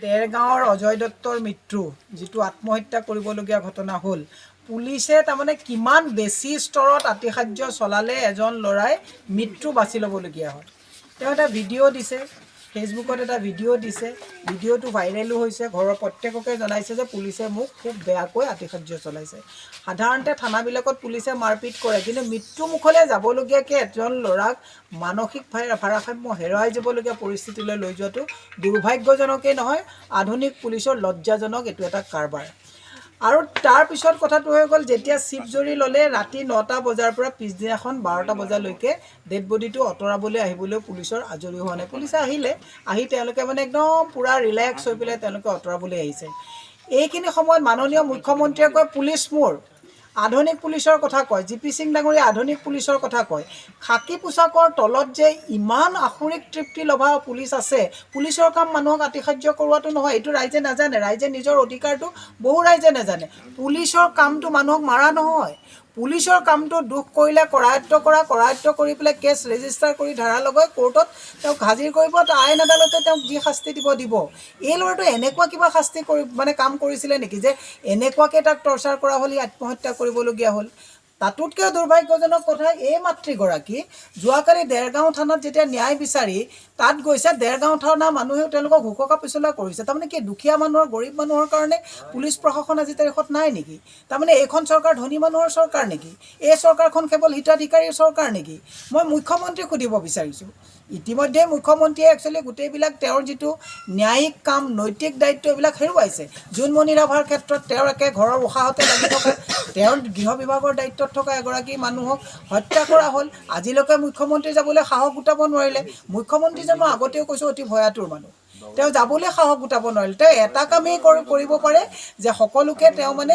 দেৰগাঁৱৰ অজয় দত্তৰ মৃত্যু যিটো আত্মহত্যা কৰিবলগীয়া ঘটনা হ'ল, পুলিচে তাৰমানে কিমান বেছি স্তৰত আতিশায্য চলালে এজন ল'ৰাই মৃত্যু বাছি ল'বলগীয়া হয়। তেওঁ এটা ভিডিঅ' দিছে, ফেচবুকত এটা ভিডিঅ' দিছে, ভিডিঅ'টো ভাইৰেলো হৈছে। ঘৰৰ প্ৰত্যেককে জনাইছে যে পুলিচে মোক খুব বেয়াকৈ আতিশায্য চলাইছে। সাধাৰণতে থানাবিলাকত পুলিচে মাৰপিট কৰে, কিন্তু মৃত্যুমুখলৈ যাবলগীয়াকৈ এজন ল'ৰাক মানসিক ভাৰসাম্য হেৰুৱাই যাবলগীয়া পৰিস্থিতিলৈ লৈ যোৱাটো দুৰ্ভাগ্যজনকেই নহয়, আধুনিক পুলিচৰ লজ্জাজনক এইটো এটা কাৰবাৰ। আৰু তাৰপিছত কথাটো হৈ গ'ল, যেতিয়া চিপ জৰি ল'লে ৰাতি 9টা বজাৰ পৰা পিছদিনাখন 12টা বজালৈকে ডেড বডিটো আঁতৰাবলৈ আহিবলৈ পুলিচৰ আজৰি হোৱা নাই। পুলিচে আহি তেওঁলোকে মানে একদম পূৰা ৰিলেক্স হৈ পেলাই তেওঁলোকে আঁতৰাবলৈ আহিছে। এইখিনি সময়ত মাননীয় মুখ্যমন্ত্ৰীয়ে কয় পুলিচ মোৰ, আধুনিক পুলিচৰ কথা কয়, জি পি সিং ডাঙৰীয়া আধুনিক পুলিচৰ কথা কয়। খাকী পোছাকৰ তলত যে ইমান আসুৰিক তৃপ্তি লভা পুলিচ আছে, পুলিচৰ কাম মানুহক আতিশায্য কৰোৱাটো নহয়, এইটো ৰাইজে নাজানে। ৰাইজে নিজৰ অধিকাৰটো বহু ৰাইজে নাজানে। পুলিচৰ কামটো মানুহক মাৰা নহয়, পুলিচৰ কামটো দোষ কৰিলে কৰায়ত্ব কৰা, কৰায়ত্ব কৰি পেলাই কেছ ৰেজিষ্টাৰ কৰি ধাৰা লগাই কোৰ্টত তেওঁক হাজিৰ কৰিব, আইন আদালতে তেওঁক যি শাস্তি দিব। এই ল'ৰাটো এনেকুৱা কিবা শাস্তি কাম কৰিছিলে নেকি যে এনেকুৱাকৈ তাক টৰ্চাৰ কৰা হ'ল, আত্মহত্যা কৰিবলগীয়া হ'ল? তাতোতকৈ দুৰ্ভাগ্যজনক কথা, এই মাতৃগৰাকী যোৱাকালি দেৰগাঁও থানাত যেতিয়া ন্যায় বিচাৰি তাত গৈছে, দেৰগাঁও থানাৰ মানুহেও তেওঁলোকক হুককা পিছলা কৰিছে। তাৰমানে কি, দুখীয়া মানুহৰ, গৰীব মানুহৰ কাৰণে পুলিচ প্ৰশাসন আজি তাৰিখত নাই নেকি? তাৰমানে এইখন চৰকাৰ ধনী মানুহৰ চৰকাৰ নেকি? এই চৰকাৰখন কেৱল হিতাধিকাৰীৰ চৰকাৰ নেকি? মই মুখ্যমন্ত্ৰীক সুধিব বিচাৰিছোঁ। ইতিমধ্যে মুখ্যমন্ত্ৰীয়ে একচুৱেলি গোটেইবিলাক তেওঁৰ যিটো ন্যায়িক কাম, নৈতিক দায়িত্ব, এইবিলাক হেৰুৱাইছে। জোনমণি ৰাভাৰ ক্ষেত্ৰত তেওঁৰ একে ঘৰৰ উশাহতে লাগি থকা, তেওঁৰ গৃহ বিভাগৰ দায়িত্বত থকা এগৰাকী মানুহক হত্যা কৰা হ'ল। আজিলৈকে মুখ্যমন্ত্ৰী যাবলৈ সাহস গোটাব নোৱাৰিলে। মুখ্যমন্ত্ৰীজনো আগতেও কৈছোঁ অতি ভয়াতুৰ মানুহ, তেওঁ যাবলৈ সাহস গোটাব নোৱাৰিলে। তেওঁ এটা কামেই কৰিব পাৰে যে সকলোকে তেওঁ মানে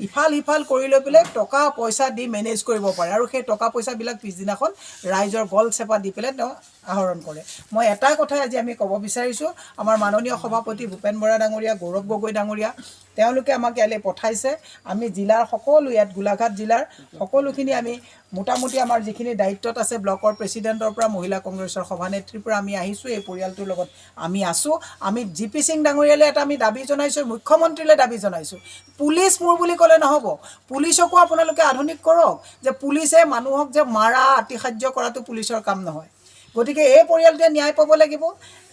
ইফাল সিফাল কৰি লৈ পেলাই টকা পইচা দি মেনেজ কৰিব পাৰে, আৰু সেই টকা পইচাবিলাক পিছদিনাখন ৰাইজৰ গল চেপা দি পেলাই তেওঁ আহৰণ কৰে। মই এটা কথাই আজি আমি ক'ব বিচাৰিছোঁ, আমাৰ মাননীয় সভাপতি ভূপেন বৰা ডাঙৰীয়া, গৌৰৱ গগৈ ডাঙৰীয়া, তেওঁলোকে আমাক ইয়ালৈ পঠাইছে। আমি জিলাৰ সকলো, ইয়াত গোলাঘাট জিলাৰ সকলোখিনি আমি মোটামুটি আমাৰ যিখিনি দায়িত্বত আছে, ব্লকৰ প্ৰেচিডেণ্টৰ পৰা মহিলা কংগ্ৰেছৰ সভানেত্ৰীৰ পৰা আমি আহিছোঁ, এই পৰিয়ালটোৰ লগত আমি আছোঁ। আমি জি পি সিং ডাঙৰীয়ালৈ এটা আমি দাবী জনাইছোঁ, মুখ্যমন্ত্ৰীলৈ দাবী জনাইছোঁ, পুলিচ মোৰ বুলি ক'লে নহ'ব, পুলিচকো আপোনালোকে আধুনিক কৰক, যে পুলিচে মানুহক যে মাৰা, আতিশায্য কৰাটো পুলিচৰ কাম নহয়। গতিকে এই পৰিয়ালটোৱে ন্যায় পাব লাগিব।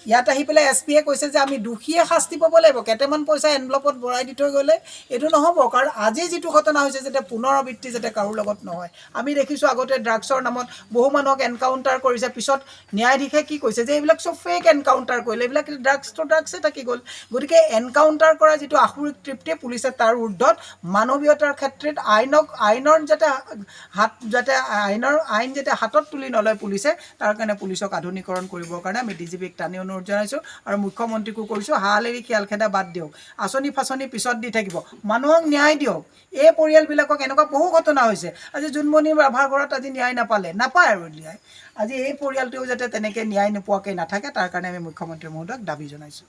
ইয়াত আহি পেলাই এছ পিয়ে কৈছে যে আমি দোষীয়ে শাস্তি পাব লাগিব, কেইটামান পইচা এনভেলপত ভৰাই দি থৈ গ'লে এইটো নহ'ব। কাৰণ আজি যিটো ঘটনা হৈছে, যাতে পুনৰাবৃত্তি যাতে কাৰোৰ লগত নহয়। আমি দেখিছোঁ আগতে ড্ৰাগছৰ নামত বহু মানুহক এনকাউণ্টাৰ কৰিছে, পিছত ন্যায়াধীশে কি কৈছে যে এইবিলাক চব ফেক এনকাউণ্টাৰ কৰিলে, এইবিলাক ড্ৰাগছে থাকি গ'ল। গতিকে এনকাউণ্টাৰ কৰা যিটো আসুৰিক তৃপ্তি, পুলিচে তাৰ ঊৰ্ধত মানৱীয়তাৰ ক্ষেত্ৰত আইন যাতে হাতত তুলি নলয় পুলিচে, তাৰ কাৰণে পুলিচক আধুনিকৰণ কৰিবৰ কাৰণে আমি DGPক টানি অনুৰোধ জনাইছোঁ। আৰু মুখ্যমন্ত্ৰীকো কৈছোঁ, হাল এৰি খেল খেদা বাদ দিয়ক, আঁচনি ফাচনি পিছত দি থাকিব, মানুহক ন্যায় দিয়ক। এই পৰিয়ালবিলাকক এনেকুৱা বহু ঘটনা হৈছে, আজি জোনমণি ৰাভাৰ ঘৰত আজি ন্যায় নাপায় আৰু ন্যায়। আজি এই পৰিয়ালটোও যাতে তেনেকৈ ন্যায় নোপোৱাকৈ নাথাকে, তাৰ কাৰণে আমি মুখ্যমন্ত্ৰী মহোদয়ক দাবী জনাইছোঁ।